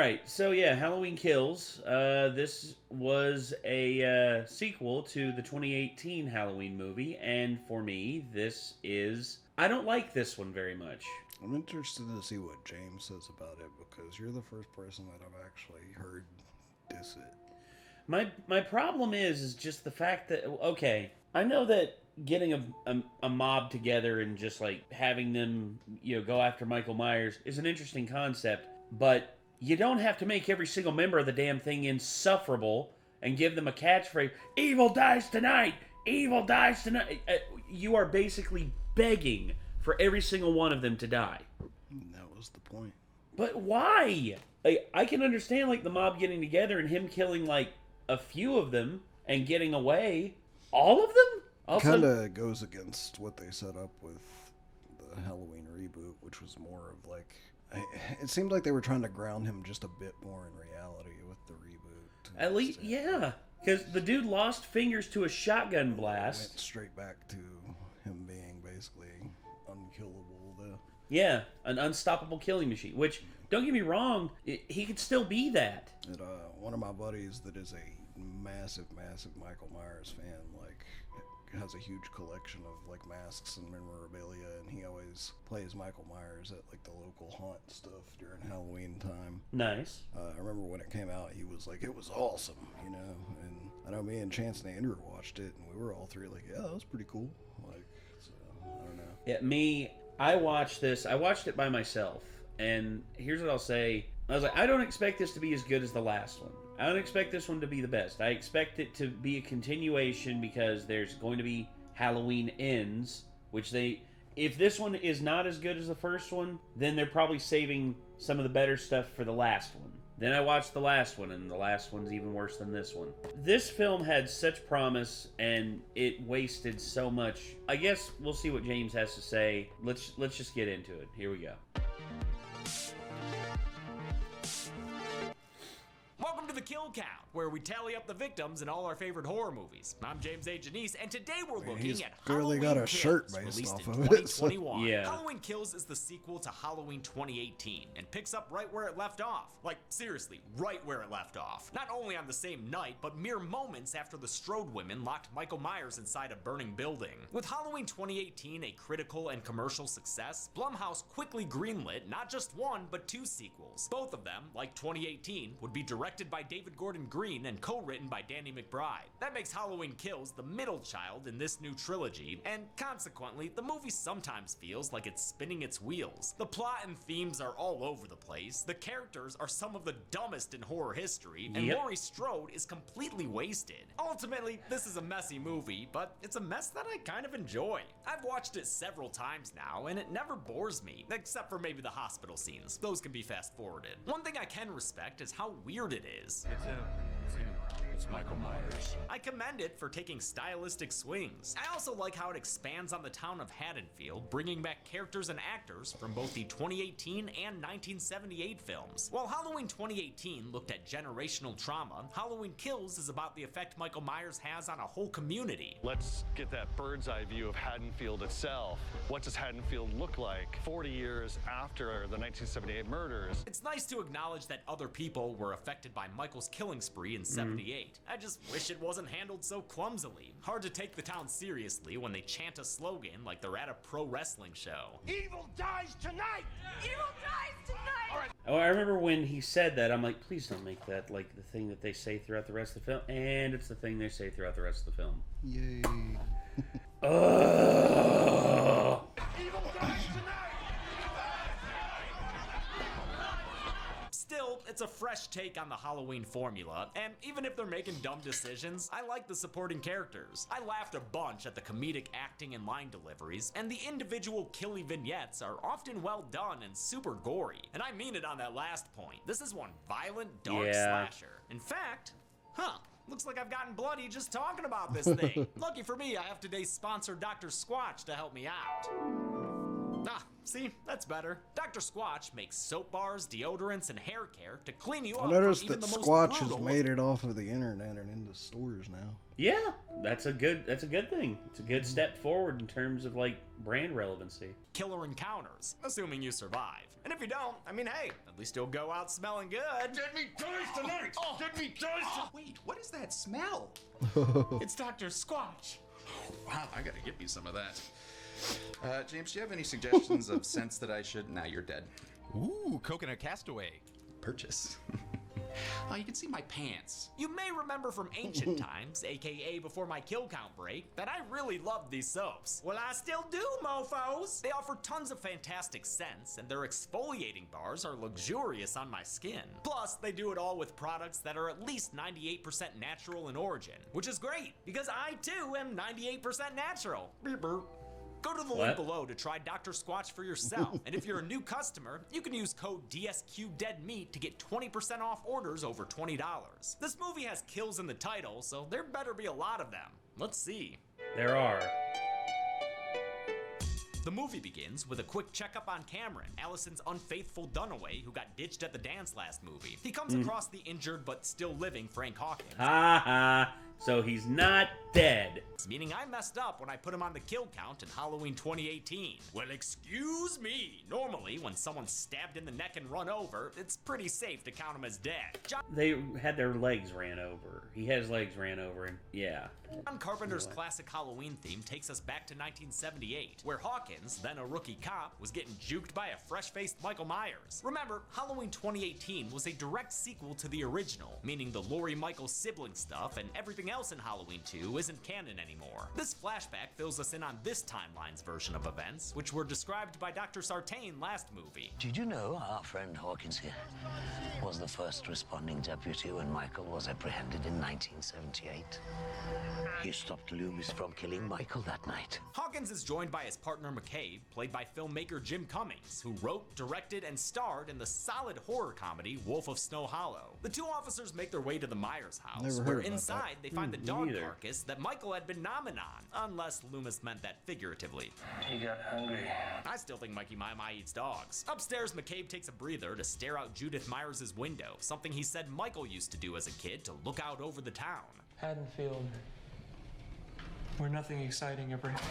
right, so yeah, Halloween Kills. This was a sequel to the 2018 Halloween movie, and for me, this is... I don't like this one very much. I'm interested to see what James says about it, because you're the first person that I've actually heard diss it. My problem is just the fact that, okay, I know that getting a mob together and just like having them, go after Michael Myers is an interesting concept, but you don't have to make every single member of the damn thing insufferable and give them a catchphrase, "Evil dies tonight! Evil dies tonight!" You are basically begging for every single one of them to die. That was the point. But why? I can understand, like, the mob getting together and him killing, like, a few of them and getting away. All of them? Also, kind of goes against what they set up with the Halloween reboot, which was more of, like... It seemed like they were trying to ground him just a bit more in reality with the reboot. At least, yeah. Because the dude lost fingers to a shotgun blast. Went straight back to him being basically unkillable, though. Yeah, an unstoppable killing machine. Which, don't get me wrong, he could still be that. And, one of my buddies that is a massive Michael Myers fan, like, has a huge collection of, like, masks and memorabilia, and he always plays Michael Myers at, like, the local haunt stuff during Halloween time. Nice. I remember when it came out, he was like, it was awesome, and I know me and Chance and Andrew watched it, and we were all three like, yeah, that was pretty cool. Like, so, I don't know. Yeah, I watched it by myself, and here's what I'll say. I was like, I don't expect this to be as good as the last one. I don't expect this one to be the best. I expect it to be a continuation because there's going to be Halloween Ends, which if this one is not as good as the first one, then they're probably saving some of the better stuff for the last one. Then I watched the last one, and the last one's even worse than this one. This film had such promise, and it wasted so much. I guess we'll see what James has to say. Let's just get into it. Here we go. Welcome to the Kill Count, where we tally up the victims in all our favorite horror movies. I'm James A. Jenyns, and today we're looking at clearly Halloween got a Kills, shirt based released off in of it. 2021. Yeah. Halloween Kills is the sequel to Halloween 2018 and picks up right where it left off. Like, seriously, right where it left off. Not only on the same night, but mere moments after the Strode women locked Michael Myers inside a burning building. With Halloween 2018 a critical and commercial success, Blumhouse quickly greenlit not just one, but two sequels. Both of them, like 2018, would be directed by David Gordon Green and co-written by Danny McBride. That makes Halloween Kills the middle child in this new trilogy, and consequently, the movie sometimes feels like it's spinning its wheels. The plot and themes are all over the place, the characters are some of the dumbest in horror history, and Laurie Strode is completely wasted. Ultimately, this is a messy movie, but it's a mess that I kind of enjoy. I've watched it several times now, and it never bores me, except for maybe the hospital scenes. Those can be fast-forwarded. One thing I can respect is how weird it is. It's Michael Myers. I commend it for taking stylistic swings. I also like how it expands on the town of Haddonfield, bringing back characters and actors from both the 2018 and 1978 films. While Halloween 2018 looked at generational trauma, Halloween Kills is about the effect Michael Myers has on a whole community. Let's get that bird's eye view of Haddonfield itself. What does Haddonfield look like 40 years after the 1978 murders? It's nice to acknowledge that other people were affected by Michael's killing spree in 78. I just wish it wasn't handled so clumsily. Hard to take the town seriously when they chant a slogan like they're at a pro wrestling show. Evil dies tonight! Evil dies tonight! All right. Oh, I remember when he said that, I'm like, please don't make that like the thing that they say throughout the rest of the film. And it's the thing they say throughout the rest of the film. Yay. Evil dies tonight! Still, it's a fresh take on the Halloween formula, and even if they're making dumb decisions, I like the supporting characters. I laughed a bunch at the comedic acting and line deliveries, and the individual killy vignettes are often well done and super gory. And I mean it on that last point. This is one violent, dark slasher. In fact, looks like I've gotten bloody just talking about this thing. Lucky for me, I have today's sponsor, Dr. Squatch, to help me out. see, that's better. Dr. Squatch makes soap bars, deodorants, and hair care to clean you I up noticed from even that the most Squatch has brutal made it off of the internet and into stores now. Yeah, that's a good thing. It's a good step forward in terms of like brand relevancy. killer encounters, assuming you survive. And if you don't, I mean, hey, at least you'll go out smelling good. Dead meat dies tonight! Dead meat dies Wait, what is that smell? It's Dr. Squatch. Wow, I gotta get me some of that. James, do you have any suggestions of scents that I should... Now you're dead. Ooh, coconut castaway. Purchase. Oh, you can see my pants. You may remember from ancient times, aka before my kill count break, that I really loved these soaps. Well, I still do, mofos! They offer tons of fantastic scents, and their exfoliating bars are luxurious on my skin. Plus, they do it all with products that are at least 98% natural in origin, which is great, because I too am 98% natural. Beep, boop. Go to the link below to try Dr. Squatch for yourself, and if you're a new customer, you can use code DSQDeadMeat to get 20% off orders over $20. This movie has kills in the title, so there better be a lot of them. Let's see. There are. The movie begins with a quick checkup on Cameron, Allison's unfaithful Dunaway who got ditched at the dance last movie. He comes across the injured but still living Frank Hawkins. Ha ha. So he's not dead. Meaning I messed up when I put him on the kill count in Halloween 2018. Well, excuse me. Normally, when someone's stabbed in the neck and run over, it's pretty safe to count him as dead. They had their legs ran over. He had his legs ran over, and yeah. John Carpenter's classic Halloween theme takes us back to 1978, where Hawkins, then a rookie cop, was getting juked by a fresh-faced Michael Myers. Remember, Halloween 2018 was a direct sequel to the original, meaning the Laurie Michaels sibling stuff and everything else in Halloween 2 isn't canon anymore. This flashback fills us in on this timeline's version of events, which were described by Dr. Sartain last movie. Did you know our friend Hawkins here was the first responding deputy when Michael was apprehended in 1978? He stopped Loomis from killing Michael that night. Hawkins is joined by his partner McCabe, played by filmmaker Jim Cummings, who wrote, directed, and starred in the solid horror comedy Wolf of Snow Hollow. The two officers make their way to the Myers house, Never heard where about inside that. they find the dog neither. carcass that Michael had been nomming on, unless Loomis meant that figuratively. He got hungry. I still think Mikey My eats dogs. Upstairs, McCabe takes a breather to stare out Judith Myers' window, something he said Michael used to do as a kid to look out over the town. Haddonfield, where nothing exciting ever happened.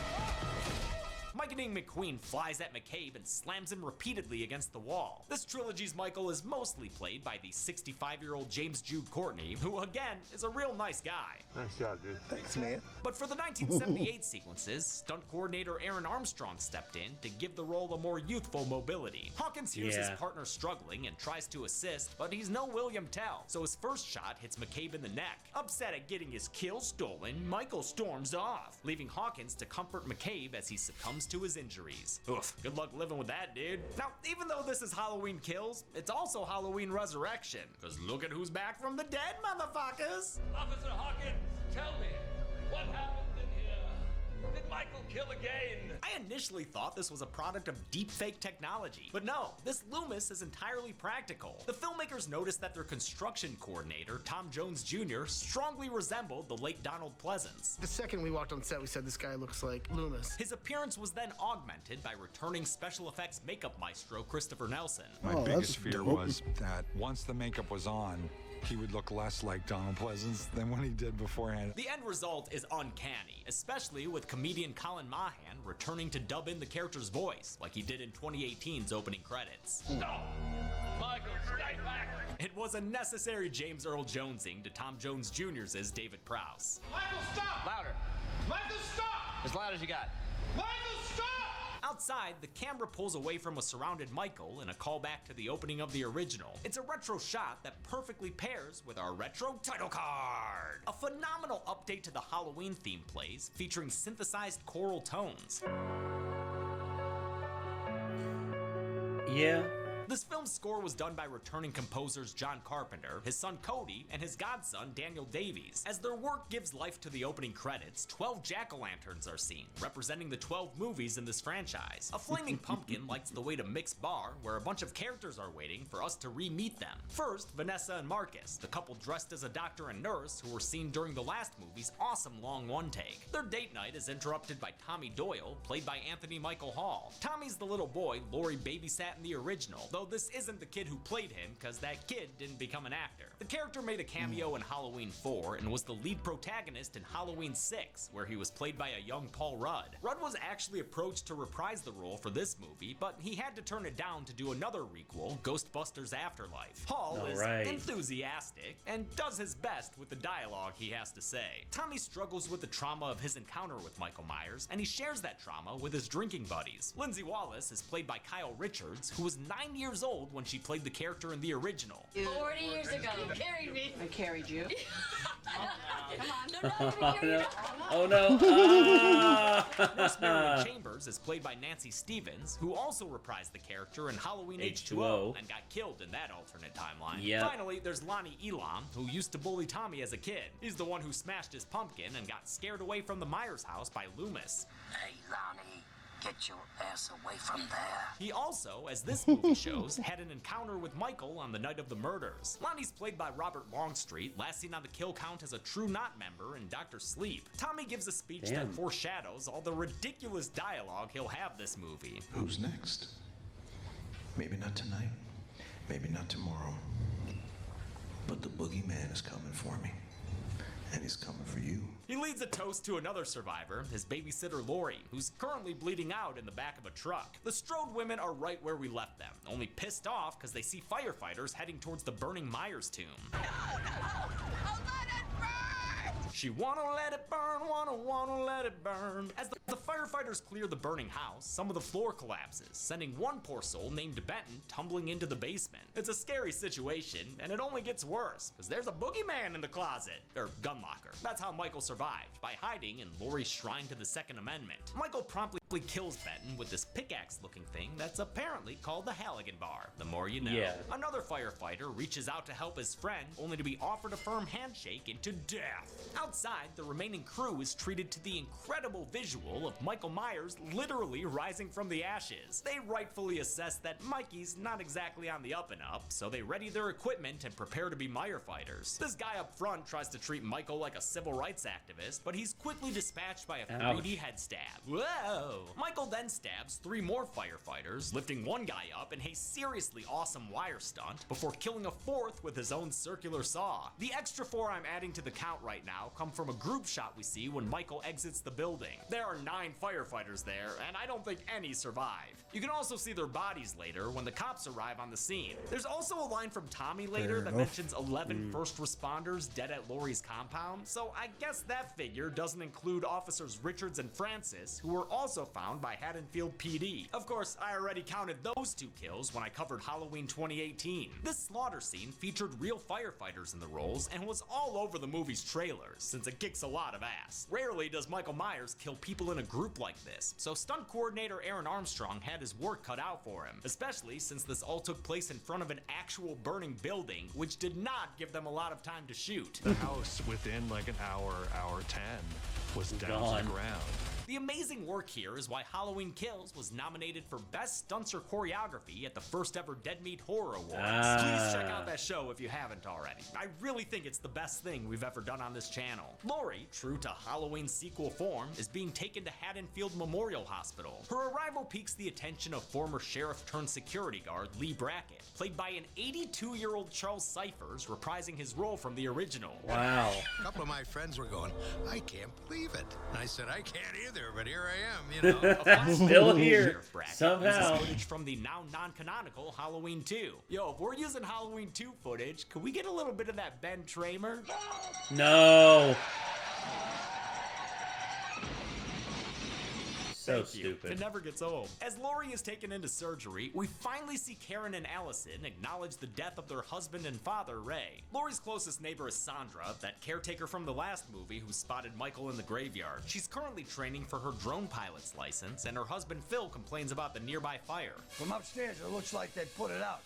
Mikening McQueen flies at McCabe and slams him repeatedly against the wall. This trilogy's Michael is mostly played by the 65-year-old James Jude Courtney, who again is a real nice guy. Nice job, dude. Thanks, man. But for the 1978 sequences, stunt coordinator Aaron Armstrong stepped in to give the role a more youthful mobility. Hawkins hears his Yeah. partner struggling and tries to assist, but he's no William Tell, so his first shot hits McCabe in the neck. Upset at getting his kill stolen, Michael storms off, leaving Hawkins to comfort McCabe as he succumbs to his injuries. Oof, good luck living with that, dude. Now, even though this is Halloween Kills, it's also Halloween Resurrection, because look at who's back from the dead, motherfuckers! Officer Hawkins, tell me, what happened in here? Did Michael kill again? I initially thought this was a product of deepfake technology, but no, this Loomis is entirely practical. The filmmakers noticed that their construction coordinator, Tom Jones Jr., strongly resembled the late Donald Pleasance. The second we walked on set, we said this guy looks like Loomis. His appearance was then augmented by returning special effects makeup maestro Christopher Nelson. My Oh, biggest that's fear dope. was that once the makeup was on, he would look less like Donald Pleasance than when he did beforehand. The end result is uncanny, especially with comedian Colin Mahan returning to dub in the character's voice, like he did in 2018's opening credits. No! Michael, stay back! It was a necessary James Earl Jonesing to Tom Jones Jr.'s David Prowse. Michael, stop! Louder. Michael, stop! As loud as you got. Michael, stop! Outside, the camera pulls away from a surrounded Michael in a callback to the opening of the original. It's a retro shot that perfectly pairs with our retro title card. A phenomenal update to the Halloween theme plays, featuring synthesized choral tones. Yeah, This film's score was done by returning composers John Carpenter, his son Cody, and his godson Daniel Davies. As their work gives life to the opening credits, 12 jack-o'-lanterns are seen, representing the 12 movies in this franchise. A flaming pumpkin lights the way to Mick's bar, where a bunch of characters are waiting for us to re-meet them. First, Vanessa and Marcus, the couple dressed as a doctor and nurse who were seen during the last movie's awesome long one-take. Their date night is interrupted by Tommy Doyle, played by Anthony Michael Hall. Tommy's the little boy Laurie babysat in the original, though this isn't the kid who played him, because that kid didn't become an actor. The character made a cameo in Halloween 4 and was the lead protagonist in Halloween 6, where he was played by a young Paul Rudd. Rudd was actually approached to reprise the role for this movie, but he had to turn it down to do another requel, Ghostbusters Afterlife. Hall is enthusiastic and does his best with the dialogue he has to say. Tommy struggles with the trauma of his encounter with Michael Myers, and he shares that trauma with his drinking buddies. Lindsay Wallace is played by Kyle Richards, who was 9 years old when she played the character in the original. 40 years ago, you carried me. I carried you. Come on. Oh no. Nurse Marion Chambers is played by Nancy Stevens, who also reprised the character in Halloween H2O and got killed in that alternate timeline. Yep. Finally, there's Lonnie Elam, who used to bully Tommy as a kid. He's the one who smashed his pumpkin and got scared away from the Myers house by Loomis. Hey, Lonnie, get your ass away from there. He also, as this movie shows, had an encounter with Michael on the night of the murders. Lonnie's played by Robert Longstreet, last seen on the kill count as a True Knot member in Dr. Sleep. Tommy gives a speech that foreshadows all the ridiculous dialogue he'll have this movie. Who's next? Maybe not tonight, maybe not tomorrow, but the boogeyman is coming for me, and he's coming for you. He leads a toast to another survivor, his babysitter Lori, who's currently bleeding out in the back of a truck. The Strode women are right where we left them, only pissed off because they see firefighters heading towards the burning Myers tomb. No, I'll let it burn! She wanna let it burn, wanna let it burn. As the firefighters clear the burning house, some of the floor collapses, sending one poor soul named Benton tumbling into the basement. It's a scary situation, and it only gets worse, because there's a boogeyman in the closet, or gun locker. That's how Michael survived, by hiding in Laurie's shrine to the Second Amendment. Michael promptly kills Benton with this pickaxe-looking thing that's apparently called the Halligan Bar, the more you know. Yeah. Another firefighter reaches out to help his friend, only to be offered a firm handshake into death. Outside, the remaining crew is treated to the incredible visual of Michael Myers literally rising from the ashes. They rightfully assess that Mikey's not exactly on the up and up, so they ready their equipment and prepare to be Meyer fighters. This guy up front tries to treat Michael like a civil rights activist, but he's quickly dispatched by a 3D head stab. Whoa! Michael then stabs 3 more firefighters, lifting one guy up in a seriously awesome wire stunt before killing a 4th with his own circular saw. The extra 4 I'm adding to the count right now come from a group shot we see when Michael exits the building. There are 9 firefighters there, and I don't think any survive. You can also see their bodies later when the cops arrive on the scene. There's also a line from Tommy later that mentions 11 first responders dead at Laurie's compound, so I guess that figure doesn't include officers Richards and Francis, who were also found by Haddonfield PD. Of course, I already counted those 2 kills when I covered Halloween 2018. This slaughter scene featured real firefighters in the roles and was all over the movie's trailers, since it kicks a lot of ass. Rarely does Michael Myers kill people in a group like this, so stunt coordinator Aaron Armstrong had his work cut out for him, especially since this all took place in front of an actual burning building, which did not give them a lot of time to shoot. The house within like an hour 10 was down to the ground. The amazing work here is why Halloween Kills was nominated for Best Stunts or Choreography at the first ever Dead Meat Horror Awards. Please check out that show if you haven't already. I really think it's the best thing we've ever done on this channel. Laurie, true to Halloween sequel form, is being taken to Haddonfield Memorial Hospital. Her arrival piques the attention of former sheriff turned security guard Lee Brackett, played by an 82-year-old Charles Cyphers, reprising his role from the original. Wow. A couple of my friends were going, I can't believe it. And I said, I can't either, but here I am, you know. Still here, somehow. Footage from the now non-canonical Halloween 2. Yo, if we're using Halloween 2 footage, could we get a little bit of that Ben Tramer? No. So thank you. stupid. It never gets old. As Lori is taken into surgery, we finally see Karen and Allison acknowledge the death of their husband and father, Ray. Lori's closest neighbor is Sandra, that caretaker from the last movie who spotted Michael in the graveyard. She's currently training for her drone pilot's license, and her husband Phil complains about the nearby fire. From upstairs, it looks like they put it out.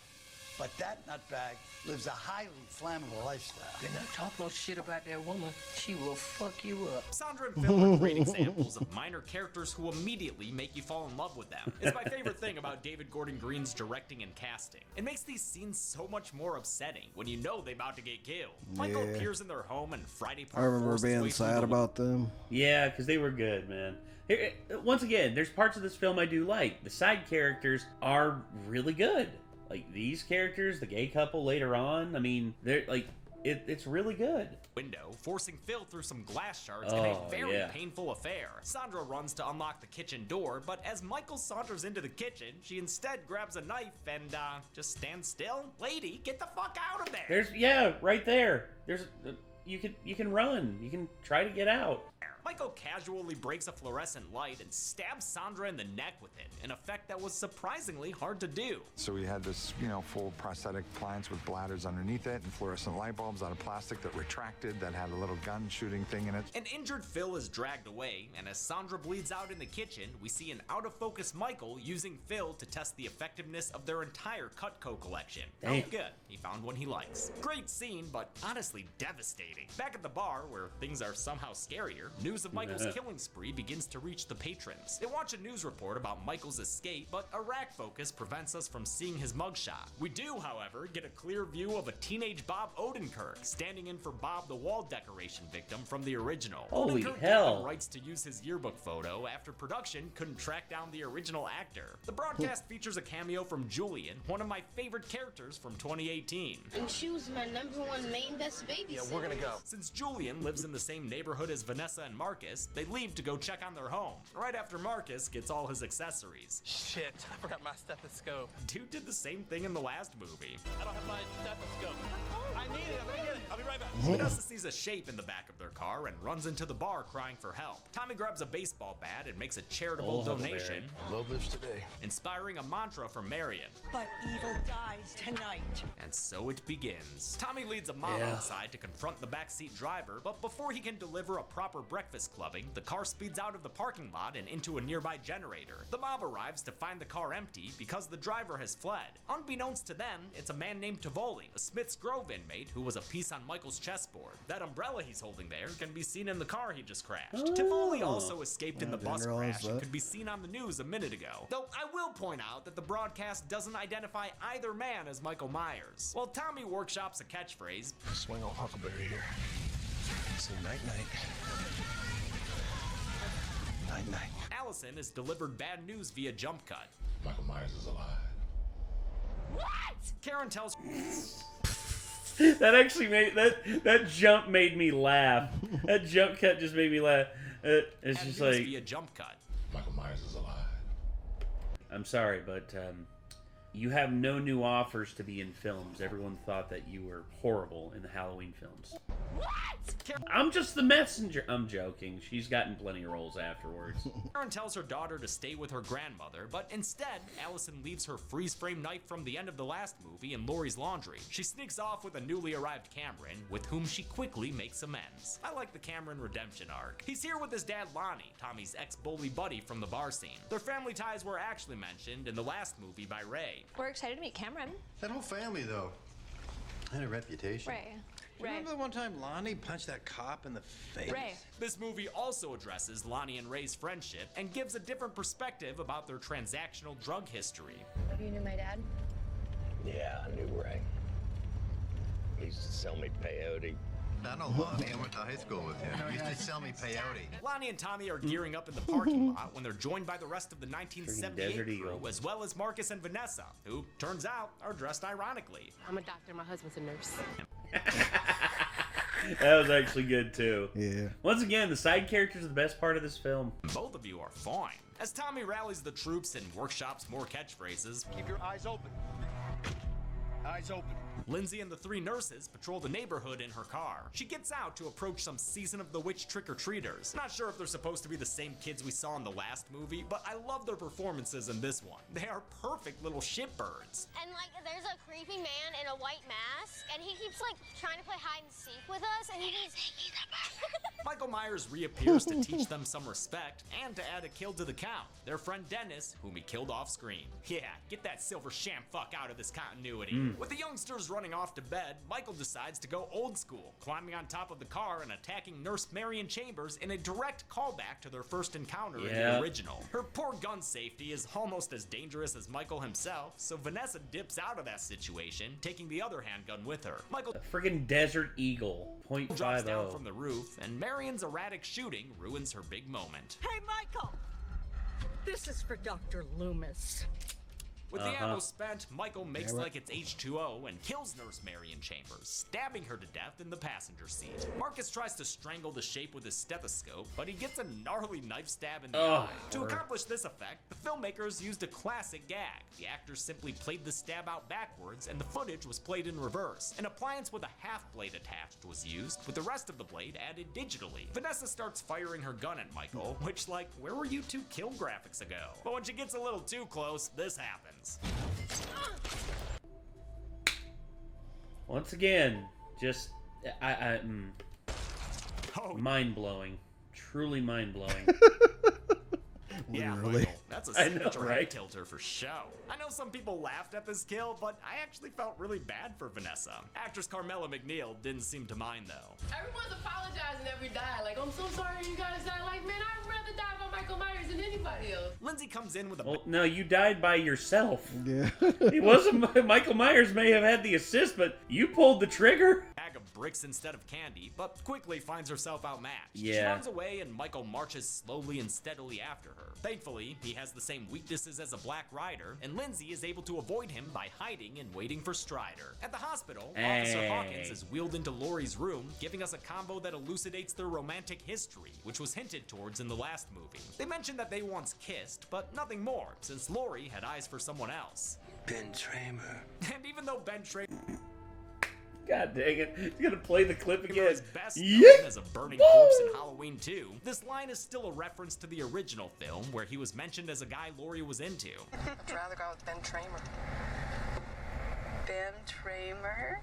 But that nutbag lives a highly flammable lifestyle. Do not talk no shit about that woman. She will fuck you up. Sandra and Phil are great examples of minor characters who immediately make you fall in love with them. It's my favorite thing about David Gordon Green's directing and casting. It makes these scenes so much more upsetting when you know they're about to get killed. Michael appears in their home and Friday I remember being sad about them. Yeah, because they were good, man. Here, once again, there's parts of this film I do like. The side characters are really good. Like, these characters, the gay couple later on, I mean, they're like, it's really good. Window, forcing Phil through some glass shards in a very painful affair. Sandra runs to unlock the kitchen door, but as Michael saunters into the kitchen, she instead grabs a knife and just stands still. Lady, get the fuck out of there! There's, right there. There's, you can run. You can try to get out. Michael casually breaks a fluorescent light and stabs Sandra in the neck with it, an effect that was surprisingly hard to do. So we had this, full prosthetic appliance with bladders underneath it and fluorescent light bulbs out of plastic that retracted that had a little gun shooting thing in it. An injured Phil is dragged away, and as Sandra bleeds out in the kitchen, we see an out-of-focus Michael using Phil to test the effectiveness of their entire Cutco collection. Damn. Oh, good. He found one he likes. Great scene, but honestly devastating. Back at the bar, where things are somehow scarier, news of Michael's killing spree begins to reach the patrons. They watch a news report about Michael's escape, but Iraq focus prevents us from seeing his mugshot. We do, however, get a clear view of a teenage Bob Odenkirk standing in for Bob the wall decoration victim from the original. Holy Odenkirk hell. gave rights to use his yearbook photo after production couldn't track down the original actor. The broadcast features a cameo from Julian, one of my favorite characters from 2018. And she was my #1 main best babysitter. Yeah, we're gonna go. Since Julian lives in the same neighborhood as Vanessa and Marcus, they leave to go check on their home, right after Marcus gets all his accessories. Shit, I forgot my stethoscope. Dude did the same thing in the last movie. I don't have my stethoscope. I need it. I'm gonna get it. I'll be right back. Vanessa sees a shape in the back of their car and runs into the bar crying for help. Tommy grabs a baseball bat and makes a charitable donation. Love lives today. Inspiring a mantra from Marion. But evil dies tonight. And so it begins. Tommy leads a mom outside to confront the backseat driver, but before he can deliver a proper breakfast clubbing, the car speeds out of the parking lot and into a nearby generator. The mob arrives to find the car empty because the driver has fled. Unbeknownst to them, it's a man named Tivoli, a Smith's Grove inmate who was a piece on Michael's chessboard. That umbrella he's holding there can be seen in the car he just crashed. Tivoli also escaped in the bus crash and could be seen on the news a minute ago. Though I will point out that the broadcast doesn't identify either man as Michael Myers. While Tommy workshops a catchphrase, Swing old Huckleberry here. Say night-night. Night-night. Allison is delivered bad news via jump cut. Michael Myers is alive. What? Karen tells That actually made that jump made me laugh. That jump cut just made me laugh. It's just like via jump cut. Michael Myers is alive. I'm sorry, but you have no new offers to be in films. Everyone thought that you were horrible in the Halloween films. What? I'm just the messenger. I'm joking. She's gotten plenty of roles afterwards. Karen tells her daughter to stay with her grandmother, but instead, Allison leaves her freeze-frame knife from the end of the last movie in Laurie's laundry. She sneaks off with a newly arrived Cameron, with whom she quickly makes amends. I like the Cameron redemption arc. He's here with his dad Lonnie, Tommy's ex-bully buddy from the bar scene. Their family ties were actually mentioned in the last movie by Ray. We're excited to meet Cameron. That whole family, though, had a reputation. Ray. Remember the one time Lonnie punched that cop in the face? Ray. This movie also addresses Lonnie and Ray's friendship and gives a different perspective about their transactional drug history. You knew my dad? Yeah, I knew Ray. He used to sell me peyote. I know Lonnie. I went to high school with him. He used to sell me peyote. Lonnie and Tommy are gearing up in the parking lot when they're joined by the rest of the 1978 crew, as well as Marcus and Vanessa, who, turns out, are dressed ironically. I'm a doctor, my husband's a nurse. That was actually good, too. Yeah. Once again, the side characters are the best part of this film. Both of you are fine. As Tommy rallies the troops and workshops more catchphrases, keep your eyes open. Eyes open. Lindsay and the 3 nurses patrol the neighborhood in her car. She gets out to approach some Season of the Witch trick-or-treaters. Not sure if they're supposed to be the same kids we saw in the last movie, but I love their performances in this one. They are perfect little shitbirds. And like, there's a creepy man in a white mask, and he keeps like trying to play hide and seek with us, and he's Michael Myers reappears to teach them some respect and to add a kill to the count. Their friend Dennis, whom he killed off screen. Yeah, get that silver sham fuck out of this continuity. With the youngsters running off to bed, Michael decides to go old school, climbing on top of the car and attacking Nurse Marion Chambers in a direct callback to their first encounter in the original. Her poor gun safety is almost as dangerous as Michael himself, so Vanessa dips out of that situation, taking the other handgun with her. Michael, a friggin' Desert Eagle, .50. drops down from the roof, and Marion's erratic shooting ruins her big moment. Hey, Michael! This is for Dr. Loomis. With the ammo spent, Michael makes like it's H2O and kills Nurse Marion Chambers, stabbing her to death in the passenger seat. Marcus tries to strangle the shape with his stethoscope, but he gets a gnarly knife stab in the eye. To accomplish this effect, the filmmakers used a classic gag. The actors simply played the stab out backwards, and the footage was played in reverse. An appliance with a half blade attached was used, with the rest of the blade added digitally. Vanessa starts firing her gun at Michael, which, like, where were you 2 kill graphics ago? But when she gets a little too close, this happens. Once again, just mind-blowing. Truly mind-blowing. Yeah, Michael, that's a signature head tilter for show. I know some people laughed at this kill, but I actually felt really bad for Vanessa. Actress Carmela McNeil didn't seem to mind, though. Everyone's apologizing every die. Like, I'm so sorry you guys died. Like, man, I'd rather die by Michael Myers than anybody else. Lindsay comes in with a... Well, no, you died by yourself. Yeah. It wasn't... Michael Myers may have had the assist, but you pulled the trigger. Bag of bricks instead of candy, but quickly finds herself outmatched. Yeah. She runs away, and Michael marches slowly and steadily after her. Thankfully, he has the same weaknesses as a Black Rider, and Lindsay is able to avoid him by hiding and waiting for Strider. At the hospital, Officer Hawkins is wheeled into Laurie's room, giving us a combo that elucidates their romantic history, which was hinted towards in the last movie. They mentioned that they once kissed, but nothing more, since Laurie had eyes for someone else. Ben Tramer. And even though Ben Tramer... God dang it. He's gonna play the clip again. Is best known as a burning corpse in Halloween 2. This line is still a reference to the original film, where he was mentioned as a guy Laurie was into. I'd rather go with Ben Tramer. Ben Tramer?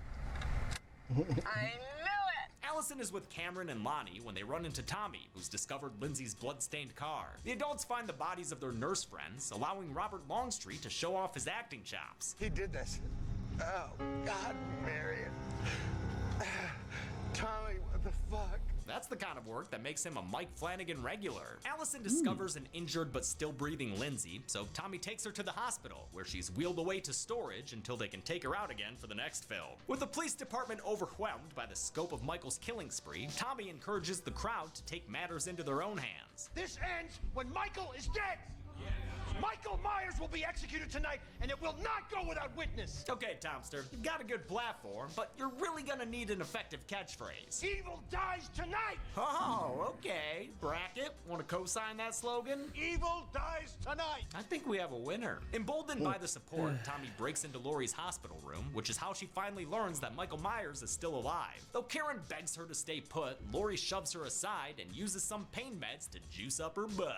I knew it! Allison is with Cameron and Lonnie when they run into Tommy, who's discovered Lindsay's blood-stained car. The adults find the bodies of their nurse friends, allowing Robert Longstreet to show off his acting chops. He did this. Oh, God, Marion. Tommy, what the fuck? That's the kind of work that makes him a Mike Flanagan regular. Allison discovers an injured but still breathing Lindsay, so Tommy takes her to the hospital, where she's wheeled away to storage until they can take her out again for the next film. With the police department overwhelmed by the scope of Michael's killing spree, Tommy encourages the crowd to take matters into their own hands. This ends when Michael is dead! Michael Myers will be executed tonight, and it will not go without witness! Okay, Tomster, you've got a good platform, but you're really gonna need an effective catchphrase. Evil dies tonight! Oh, okay. Bracket, wanna co-sign that slogan? Evil dies tonight! I think we have a winner. Emboldened by the support, Tommy breaks into Laurie's hospital room, which is how she finally learns that Michael Myers is still alive. Though Karen begs her to stay put, Laurie shoves her aside and uses some pain meds to juice up her butt.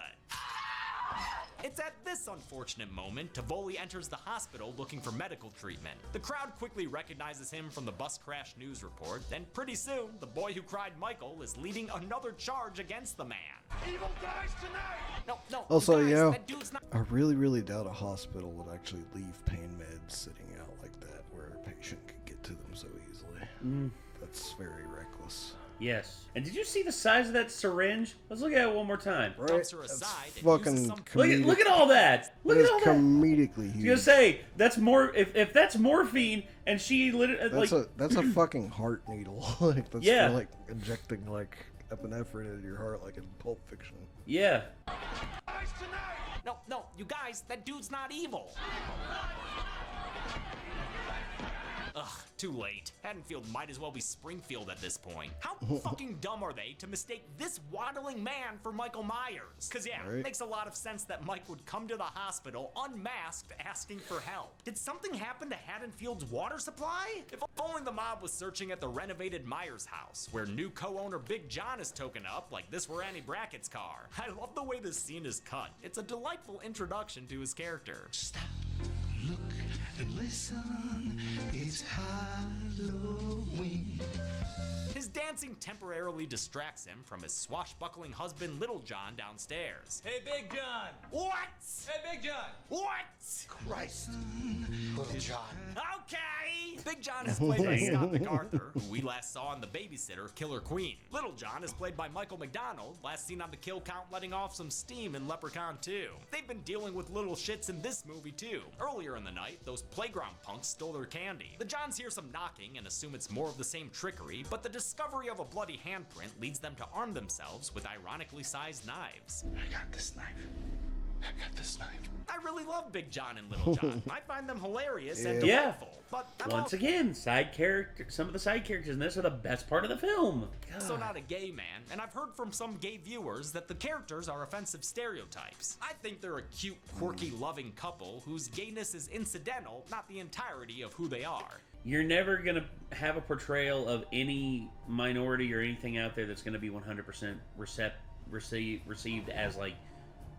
It's at this unfortunate moment Tivoli enters the hospital looking for medical treatment. The crowd quickly recognizes him from the bus crash news report, and pretty soon, the boy who cried Michael is leading another charge against the man. Evil dies tonight! No. Also, guys, you know, that dude's not... I really doubt a hospital would actually leave pain meds sitting out like that where a patient could get to them so easily. That's very reckless. Yes. And did you see the size of that syringe? Let's look at it one more time. Right? Dumps her aside and Fucking uses some... Look at all that. Look at all that. Comedically huge. I was gonna say that's more. If that's morphine, and she literally that's a fucking heart needle. Like that's Yeah. for, like injecting like epinephrine into your heart, like in Pulp Fiction. Yeah. No, you guys, that dude's not evil. Ugh, too late. Haddonfield might as well be Springfield at this point. How fucking dumb are they to mistake this waddling man for Michael Myers? Cause yeah, it makes a lot of sense that Mike would come to the hospital unmasked asking for help. Did something happen to Haddonfield's water supply? If only the mob was searching at the renovated Myers house, where new co-owner Big John is token up like this were Annie Brackett's car. I love the way this scene is cut. It's a delightful introduction to his character. Stop, look, and listen. It's Halloween. His dancing temporarily distracts him from his swashbuckling husband Little John downstairs. Hey, Big John. What? Hey, Big John. What? Christ. Little John. Okay! Big John is played by Scott MacArthur, who we last saw in The Babysitter, Killer Queen. Little John is played by Michael McDonald, last seen on the kill count letting off some steam in Leprechaun 2. They've been dealing with little shits in this movie too. Earlier in the night, those playground punks stole their candy. The Johns hear some knocking and assume it's more of the same trickery, but the discovery of a bloody handprint leads them to arm themselves with ironically sized knives. I got this knife. I got this knife. I really love Big John and Little John. I find them hilarious and Yeah. delightful. But I'm Once again, side character. Some of the side characters in this are the best part of the film. also not a gay man, and I've heard from some gay viewers that the characters are offensive stereotypes. I think they're a cute, quirky, loving couple whose gayness is incidental, not the entirety of who they are. You're never gonna have a portrayal of any minority or anything out there that's gonna be 100% received as like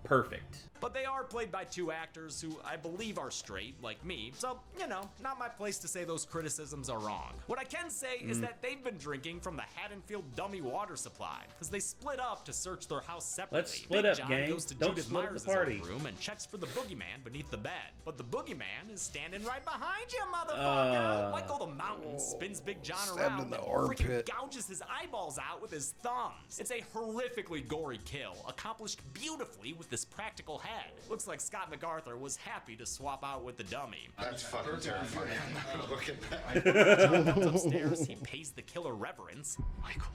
perfect. But they are played by two actors who I believe are straight, like me, so, you know, not my place to say those criticisms are wrong. What I can say is that they've been drinking from the Haddonfield dummy water supply, because they split up to search their house separately. Let's split Big up, John gang. goes to Don't Judith split Myers' the party. room and checks for the boogeyman beneath the bed. But the boogeyman is standing right behind you, motherfucker! Michael the Mountain spins Big John Stabbed around in the and armpit. freaking gouges his eyeballs out with his thumbs. It's a horrifically gory kill, accomplished beautifully with this practical head. Looks like Scott MacArthur was happy to swap out with the dummy. That's fucking terrifying. I'm not gonna look at that. John comes upstairs, he pays the killer reverence. Michael.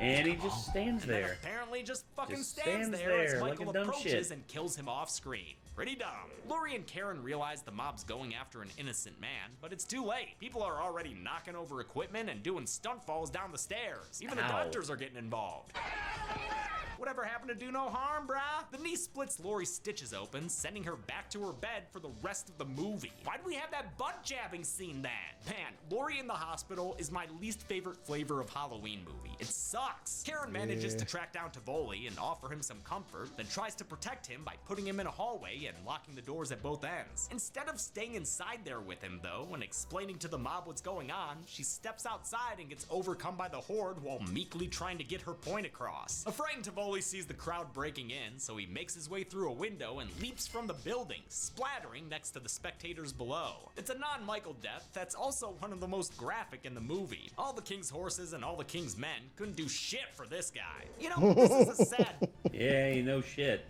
And he just stands And then there. apparently just fucking Just stands stands there as there like Michael a dumb approaches shit. and kills him off screen. Pretty dumb. Laurie and Karen realize the mob's going after an innocent man, but it's too late. People are already knocking over equipment and doing stunt falls down the stairs. Even the Ow. doctors are getting involved. Whatever happened to do no harm, brah? The knee splits Laurie's stitches open, sending her back to her bed for the rest of the movie. Why do we have that butt jabbing scene then? Man, Laurie in the hospital is my least favorite flavor of Halloween movie. It sucks. Karen manages to track down Tivoli and offer him some comfort, then tries to protect him by putting him in a hallway and locking the doors at both ends. Instead of staying inside there with him though, and explaining to the mob what's going on, she steps outside and gets overcome by the horde while meekly trying to get her point across. A frightened Tivoli sees the crowd breaking in, so he makes his way through a window and leaps from the building, splattering next to the spectators below. It's a non-Michael death that's also one of the most graphic in the movie. All the king's horses and all the king's men couldn't do shit for this guy. You know, this is a sad Yeah, you know shit.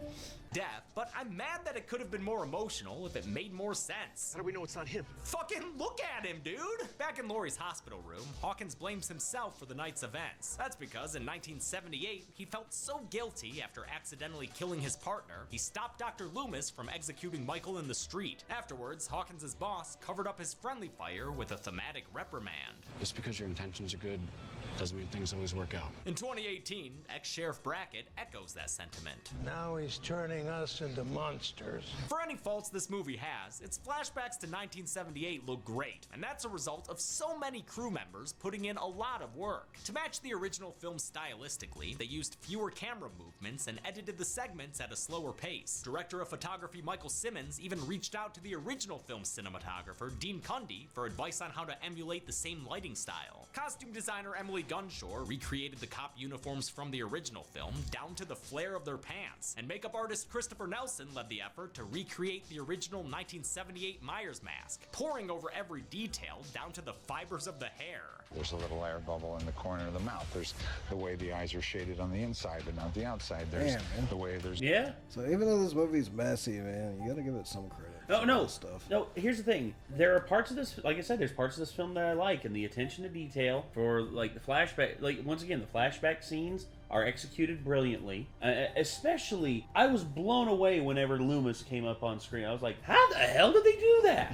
death, but I'm mad that it could have been more emotional if it made more sense. How do we know it's not him? Fucking look at him, dude! Back in Laurie's hospital room, Hawkins blames himself for the night's events. That's because in 1978, he felt so guilty after accidentally killing his partner, he stopped Dr. Loomis from executing Michael in the street. Afterwards, Hawkins' boss covered up his friendly fire with a thematic reprimand. Just because your intentions are good doesn't mean things always work out. In 2018, ex-Sheriff Brackett echoes that sentiment. Now he's turning us into monsters. For any faults this movie has, its flashbacks to 1978 look great, and that's a result of so many crew members putting in a lot of work. To match the original film stylistically, they used fewer camera movements and edited the segments at a slower pace. Director of photography Michael Simmons even reached out to the original film cinematographer Dean Cundy for advice on how to emulate the same lighting style. Costume designer Emily Gunshore recreated the cop uniforms from the original film down to the flare of their pants, and makeup artist Christopher Nelson led the effort to recreate the original 1978 Myers mask, pouring over every detail down to the fibers of the hair. There's a little air bubble in the corner of the mouth. There's the way the eyes are shaded on the inside, but not the outside. There's Damn, the way there's... Yeah? So even though this movie's messy, man, you gotta give it some credit. No. Stuff. No, here's the thing. There are parts of this, like I said, there's parts of this film that I like, and the attention to detail for, like, the flashback, like, once again, the flashback scenes are executed brilliantly. Especially, I was blown away whenever Loomis came up on screen. I was like, how the hell did they do that?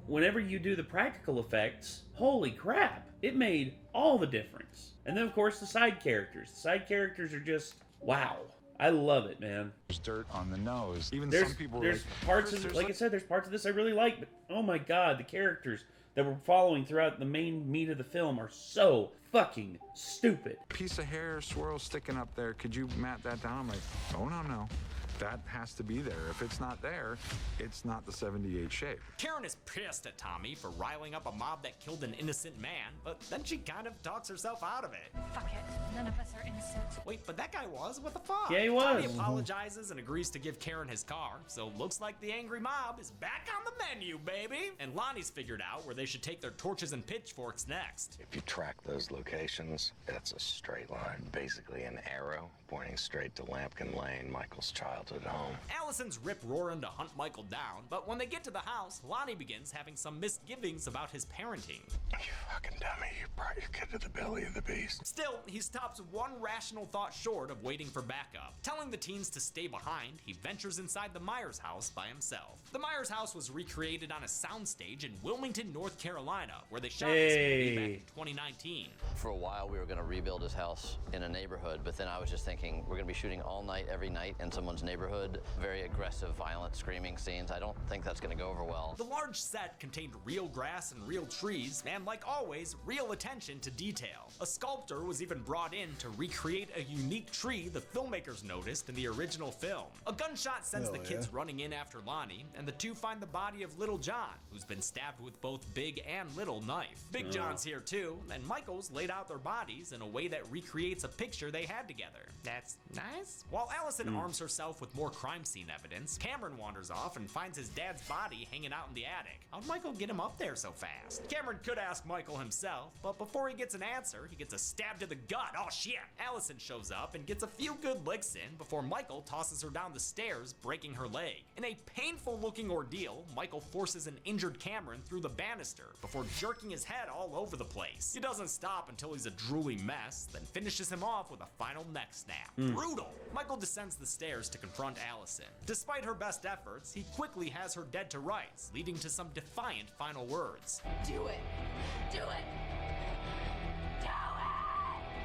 Whenever you do the practical effects, holy crap, it made all the difference. And then, of course, the side characters. The side characters are just, wow. I love it, man. There's dirt on the nose. Even There's some people there's parts of, like I said, there's parts of this I really like, but oh my god, the characters that we're following throughout the main meat of the film are so fucking stupid. Piece of hair swirl sticking up there. Could you mat that down? I'm like, oh no. That has to be there. If it's not there, it's not the 78 shape. Karen is pissed at Tommy for riling up a mob that killed an innocent man, but then she kind of talks herself out of it. Fuck it. None of us are innocent. Wait, but that guy was? What the fuck? Yeah, he was. Tommy apologizes and agrees to give Karen his car, so looks like the angry mob is back on the menu, baby! And Lonnie's figured out where they should take their torches and pitchforks next. If you track those locations, it's a straight line. Basically an arrow pointing straight to Lampkin Lane, Michael's childhood home. Allison's rip-roaring to hunt Michael down, but when they get to the house, Lonnie begins having some misgivings about his parenting. You fucking dummy, you brought your kid to the belly of the beast. Still, he stops one rational thought short of waiting for backup. Telling the teens to stay behind, he ventures inside the Myers house by himself. The Myers house was recreated on a soundstage in Wilmington, North Carolina, where they shot this movie back in 2019. For a while, we were going to rebuild his house in a neighborhood, but then I was just thinking, we're going to be shooting all night, every night in someone's neighborhood. Very aggressive, violent, screaming scenes. I don't think that's going to go over well. The large set contained real grass and real trees, and like always, real attention to detail. A sculptor was even brought in to recreate a unique tree the filmmakers noticed in the original film. A gunshot sends the kids running in after Lonnie, and the two find the body of Little John, who's been stabbed with both Big and Little knife. Big John's here too, and Michael's laid out their bodies in a way that recreates a picture they had together. That's nice. While Allison arms herself with more crime scene evidence, Cameron wanders off and finds his dad's body hanging out in the attic. How'd Michael get him up there so fast? Cameron could ask Michael himself, but before he gets an answer, he gets a stab to the gut. Oh shit! Allison shows up and gets a few good licks in before Michael tosses her down the stairs, breaking her leg. In a painful looking ordeal, Michael forces an injured Cameron through the banister before jerking his head all over the place. He doesn't stop until he's a drooly mess, then finishes him off with a final neck snap. Brutal! Michael descends the stairs to confront Allison. Despite her best efforts, he quickly has her dead to rights, leading to some defiant final words. Do it! Do it!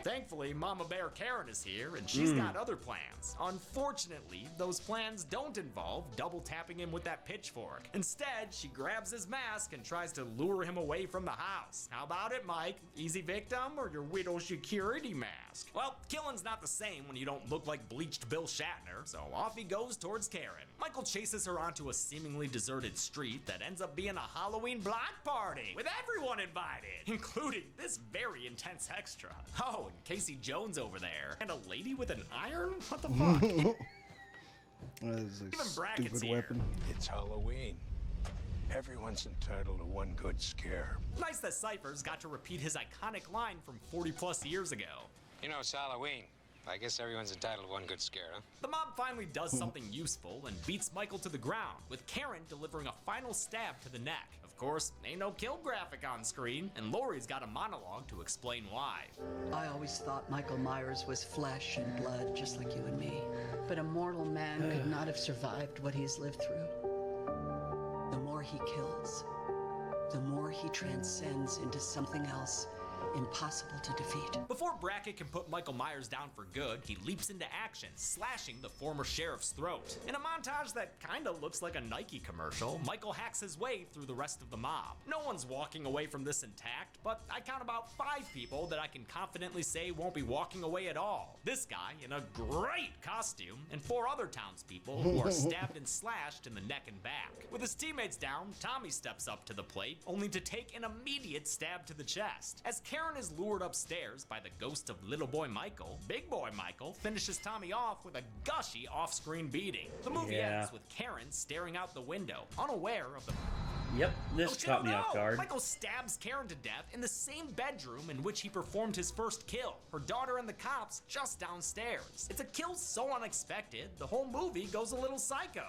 Thankfully, Mama Bear Karen is here, and she's got other plans. Unfortunately, those plans don't involve double tapping him with that pitchfork. Instead, she grabs his mask and tries to lure him away from the house. How about it, Mike? Easy victim or your widow security mask? Well, killing's not the same when you don't look like bleached Bill Shatner, so off he goes towards Karen. Michael chases her onto a seemingly deserted street that ends up being a Halloween block party, with everyone invited, including this very intense extra. Oh, and Casey Jones over there. And a lady with an iron? What the fuck? That is a Even Brackett's stupid here. weapon. It's Halloween. Everyone's entitled to one good scare. Nice that Cypher's got to repeat his iconic line from 40 plus years ago. You know, it's Halloween. I guess everyone's entitled to one good scare, huh? The mob finally does something useful and beats Michael to the ground, with Karen delivering a final stab to the neck. Of course, ain't no kill graphic on screen, and Laurie's got a monologue to explain why. I always thought Michael Myers was flesh and blood, just like you and me. But a mortal man could not have survived what he's lived through. The more he kills, the more he transcends into something else impossible to defeat. Before Brackett can put Michael Myers down for good, he leaps into action, slashing the former sheriff's throat. In a montage that kinda looks like a Nike commercial, Michael hacks his way through the rest of the mob. No one's walking away from this intact, but I count about 5 people that I can confidently say won't be walking away at all. This guy in a great costume, and 4 other townspeople who are stabbed and slashed in the neck and back. With his teammates down, Tommy steps up to the plate, only to take an immediate stab to the chest. As Karen is lured upstairs by the ghost of little boy Michael, big boy Michael finishes Tommy off with a gushy off-screen beating. The movie ends with Karen staring out the window, unaware of the... Yep, this caught me off guard. Michael stabs Karen to death in the same bedroom in which he performed his first kill. Her daughter and the cops just downstairs. It's a kill so unexpected, the whole movie goes a little psycho.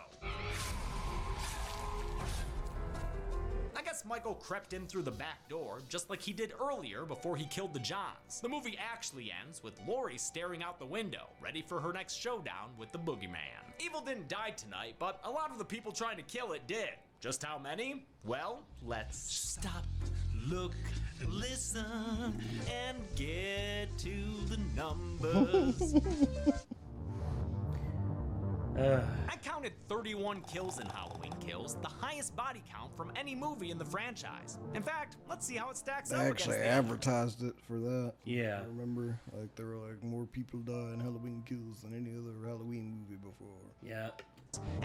I guess guess Michael crept in through the back door, just like he did earlier before he killed the Johns. The movie actually ends with Laurie staring out the window, ready for her next showdown with the boogeyman. Evil didn't die tonight, but a lot of the people trying to kill it did. Just how many? Well, let's stop, look, listen, and get to the numbers. I counted 31 kills in Halloween Kills, the highest body count from any movie in the franchise. In fact, let's see how it stacks They up against actually the advertised it for that. Yeah. I remember, like, there were like more people die in Halloween Kills than any other Halloween movie before. Yeah.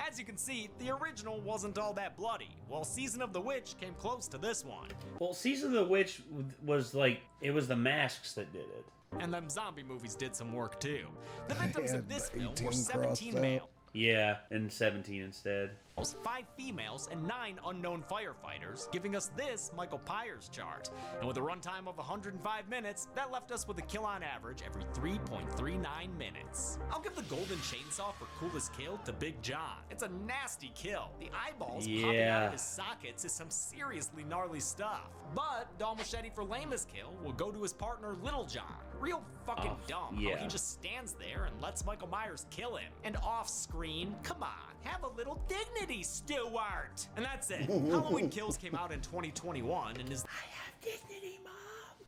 As you can see, the original wasn't all that bloody, while Season of the Witch came close to this one. Well, Season of the Witch was like, it was the masks that did it. And them zombie movies did some work too. The victims of this film were 18 17 crossed male. Yeah, and 17 instead. 5 females and 9 unknown firefighters, giving us this Michael Myers chart. And with a runtime of 105 minutes, that left us with a kill on average every 3.39 minutes. I'll give the golden chainsaw for coolest kill to Big John. It's a nasty kill. The eyeballs popping out of his sockets is some seriously gnarly stuff. But Dom Machete for lamest kill will go to his partner Little John. Real fucking dumb how he just stands there and lets Michael Myers kill him. And off screen, come on, have a little dignity, Stewart. And that's it. Halloween Kills came out in 2021 and is dignity, Mom.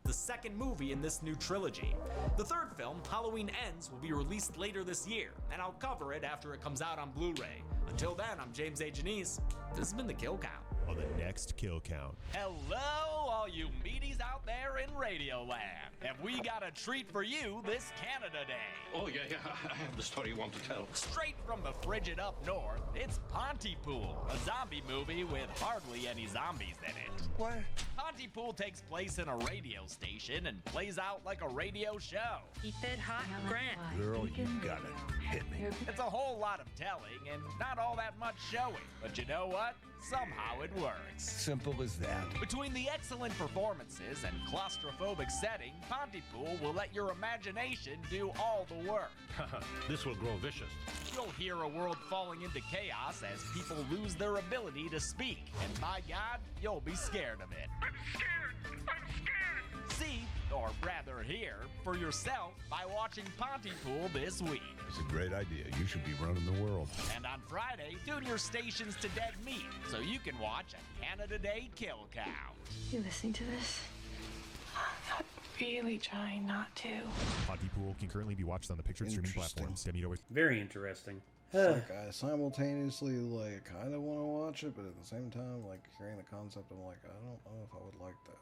The second movie in this new trilogy. The third film, Halloween Ends, will be released later this year, and I'll cover it after it comes out on Blu-ray. Until then, I'm James A. Jenyns. This has been The Kill Count. On the next Kill Count. Hello, all you meaties out there in Radio Land. Have we got a treat for you this Canada Day? Oh, yeah, I have the story you want to tell. Straight from the frigid up north, it's Pontypool, a zombie movie with hardly any zombies in it. What? Pontypool takes place in a radio station and plays out like a radio show. Keep it hot, Grant. Girl, you gotta hit me. It's a whole lot of telling and not all that much showing. But you know what? Somehow it works. Simple as that. Between the excellent performances and claustrophobic setting, Pontypool will let your imagination do all the work. This will grow vicious. You'll hear a world falling into chaos as people lose their ability to speak. And by God, you'll be scared of it. I'm scared! I'm scared! See, or rather hear, for yourself by watching Pontypool this week. It's a great idea. You should be running the world. And on Friday, tune your stations to Dead Meat so you can watch a Canada Day Kill Count. You listening to this? I'm really trying not to. Pontypool can currently be watched on the picture streaming platform. Very interesting. It's like I simultaneously like kind of want to watch it, but at the same time, like hearing the concept, I'm like, I don't know if I would like that.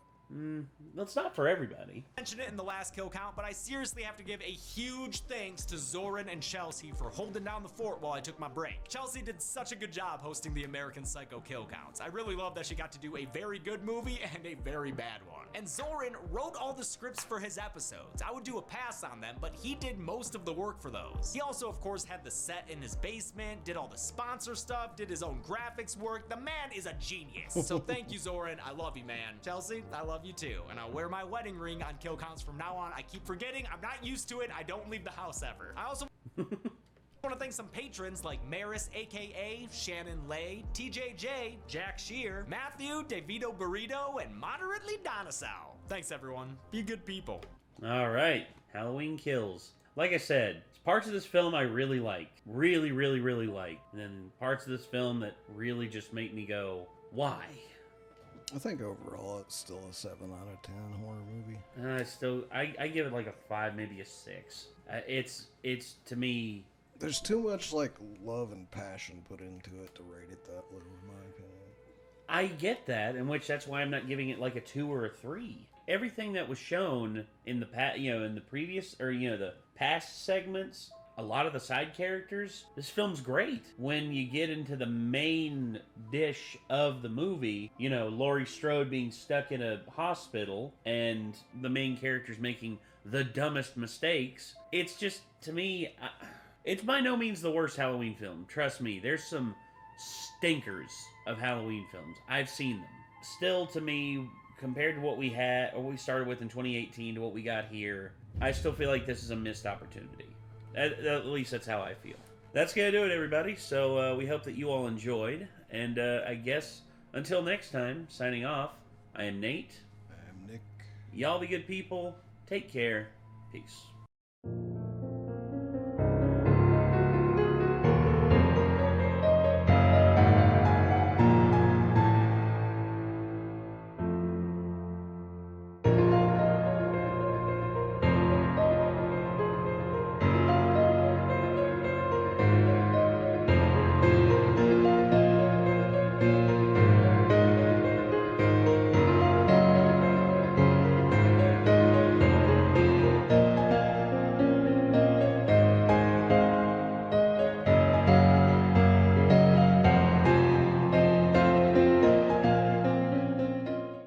That's not for everybody. I mentioned it in the last kill count, but I seriously have to give a huge thanks to Zoran and Chelsea for holding down the fort while I took my break. Chelsea did such a good job hosting the American Psycho kill counts. I really love that she got to do a very good movie and a very bad one. And Zoran wrote all the scripts for his episodes. I would do a pass on them, but he did most of the work for those. He also, of course, had the set in his basement, did all the sponsor stuff, did his own graphics work. The man is a genius. So thank you, Zoran. I love you, man. Chelsea, I love you too. And I'll wear my wedding ring on kill counts from now on. I keep forgetting. I'm not used to it. I don't leave the house ever. I also want to thank some patrons like Maris, aka Shannon Lay, TJJ, Jack Shear, Matthew, DeVito Burrito, and Moderately Donisau. Thanks, everyone. Be good people. All right, Halloween Kills. Like I said, parts of this film I really like. Really, really, really like. And then parts of this film that really just make me go, why? I think overall it's still a 7 out of 10 horror movie. I give it like a 5, maybe a 6. It's to me. There's too much like love and passion put into it to rate it that low, in my opinion. I get that, in which that's why I'm not giving it like a 2 or a 3. Everything that was shown in the in the previous the past segments, a lot of the side characters, this film's great. When you get into the main dish of the movie, Laurie Strode being stuck in a hospital and the main characters making the dumbest mistakes, it's just, to me, it's by no means the worst Halloween film. Trust me, there's some stinkers of Halloween films. I've seen them. Still, to me, compared to what we had, or we started with in 2018 to what we got here, I still feel like this is a missed opportunity. At least that's how I feel. That's going to do it, everybody. So we hope that you all enjoyed. And I guess Until next time, signing off, I am Nate. I am Nick. Y'all be good people. Take care. Peace.